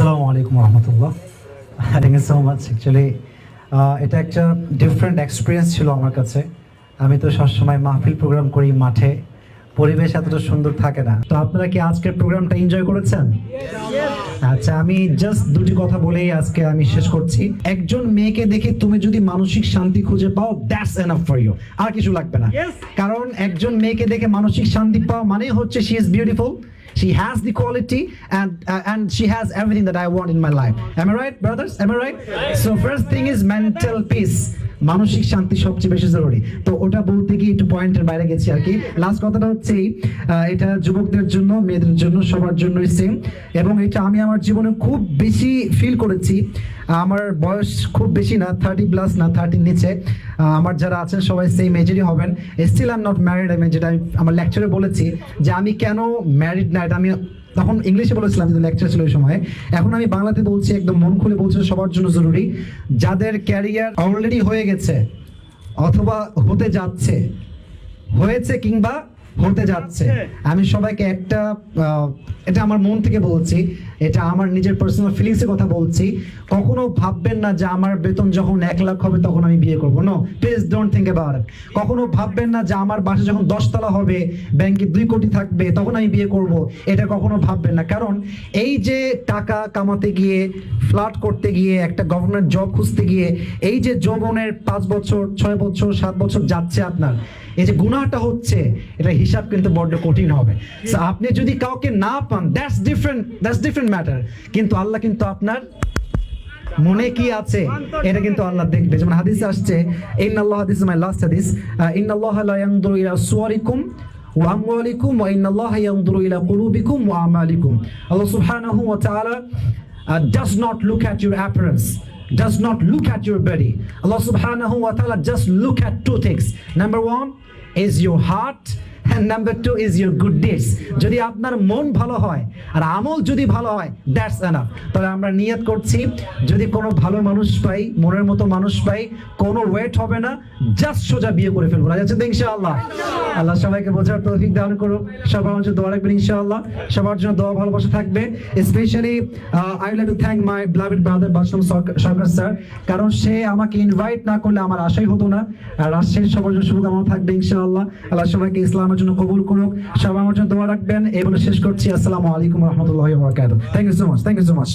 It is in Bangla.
আসসালামু আলাইকুম রহমতুল্লাহ। Thank you so much. Actually এটা একটা ডিফারেন্ট এক্সপিরিয়েন্স ছিল আমার কাছে। আমি তো সবসময় মাহফিল প্রোগ্রাম করি মাঠে, পরিবেশ এতটা সুন্দর থাকে না। তো আপনারা কি আজকের প্রোগ্রামটা এনজয় করেছেন? আচ্ছা, আমি জাস্ট দুটি কথা বলেই আজকে আমি শেষ করছি। একজন মেয়েকে দেখে তুমি যদি মানসিক শান্তি খুঁজে পাও, দ্যাটস এনাফ ফর ইউ, আর কিছু লাগবে না। কারণ একজন মেয়েকে দেখে মানসিক শান্তি পাওয়া মানে হচ্ছে she is beautiful, she has the quality, and she has everything that I want in my life. Am I right, brothers? Am I right? So first thing is mental peace. মানসিক শান্তি সবচেয়ে বেশি জরুরি। তো ওটা বলতে গিয়ে একটু পয়েন্টের বাইরে গেছি আর কি। লাস্ট কথাটা হচ্ছে এটা যুবকদের জন্য, মেয়েদের জন্য, সবার জন্যই সেম। এবং এটা আমি আমার জীবনে খুব বেশি ফিল করেছি। আমার বয়স খুব বেশি না, 30+ না, 30 নিচে। আমার যারা আছেন সবাই সেম এজেরই হবেন। Still I am not married. আমি যেটা আমার লেকচারে বলেছি যে আমি কেন ম্যারিড না, এটা আমি তখন ইংলিশে বলেছিলাম, কিন্তু লেকচার ছিল ওই সময়। এখন আমি বাংলাতে বলছি, একদম মন খুলে বলছি, সবার জন্য জরুরি। যাদের ক্যারিয়ার অলরেডি হয়ে গেছে অথবা হতে যাচ্ছে, হয়েছে কিংবা হতে যাচ্ছে, আমি সবাইকে এটা আমার মন থেকে বলছি, এটা আমার নিজের পার্সোনাল ফিলিংসের কথা বলছি। কখনো ভাববেন না যে আমার বেতন যখন 1 লাখ হবে তখন আমি বিয়ে করবো। No, please don't think about it. কখনো ভাববেন না যে আমার বাসা যখন 10 তলা হবে, ব্যাংকে 2 কোটি থাকবে, তখন আমি বিয়ে করব। এটা কখনো ভাববেন না। কারণ এই যে টাকা কামাতে গিয়ে, ফ্ল্যাট করতে গিয়ে, একটা গভর্নমেন্ট জব খুঁজতে গিয়ে, এই যে যৌবনের 5 বছর, 6 বছর, 7 বছর যাচ্ছে আপনার, এই যে গুনাহটা হচ্ছে, এটা হিসাব কিন্তু বড্ড কঠিন হবে। সো আপনি যদি কাউকে না পান, দ্যাটস ডিফারেন্ট ম্যাটার। কিন্তু আল্লাহ কিন্তু আপনার মনে কি আছে এটা কিন্তু আল্লাহ দেখবে। যেমন হাদিসে আসছে, ইন্নাল্লাহ, হাদিস মাই লাস্ট হাদিস, ইন্নাল্লাহ লা ইয়ানজুরু ইলা সুওয়ারিকুম ওয়া আমওয়ালিকুম ওয়া ইন্নাল্লাহা ইয়ানজুরু ইলা কুলুবিকুম ওয়া আমালিকুম। আল্লাহ সুবহানাহু ওয়া তাআলা does not look at your appearance, does not look at your body. Allah subhanahu wa ta'ala just look at 2 things. Number 1 is your heart, and number 2 is your good deeds. যদি আপনার মন ভালো হয় আর আমল যদি ভালো হয়, দ্যাটস এনাফ। তবে আমরা নিয়ত করছি, যদি কোনো ভালো মানুষ পাই, মনের মতো মানুষ পাই, কোনো ওয়েট হবে না, জাস্ট সোজা বিয়ে করে ফেলবো। রাজি আছেন তো ইনশাআল্লাহ? আল্লাহ সবাইকে বোঝার তৌফিক দান করুক। সবার জন্য দোয়া রাখবেন ইনশাআল্লাহ। সবার জন্য দোয়া ভালোবাসা থাকবে। Specially I would like to thank my beloved brother Basam Sarkar sir, কারণ সে আমাকে ইনভাইট না করলে আমার আশাই হতো না। আর রাজশাহীর সবার জন্য শুভকামনা থাকবে ইনশাআল্লাহ। আল্লাহ সবাইকে ইসলামের জন্য কবুল করুক। সবাই আমার জন্য দোয়া রাখবেন। এই বলে শেষ করছি। আসসালামু আলাইকুম রহমতুল্লাহি ওয়া বারাকাতুহু। Thank you so much.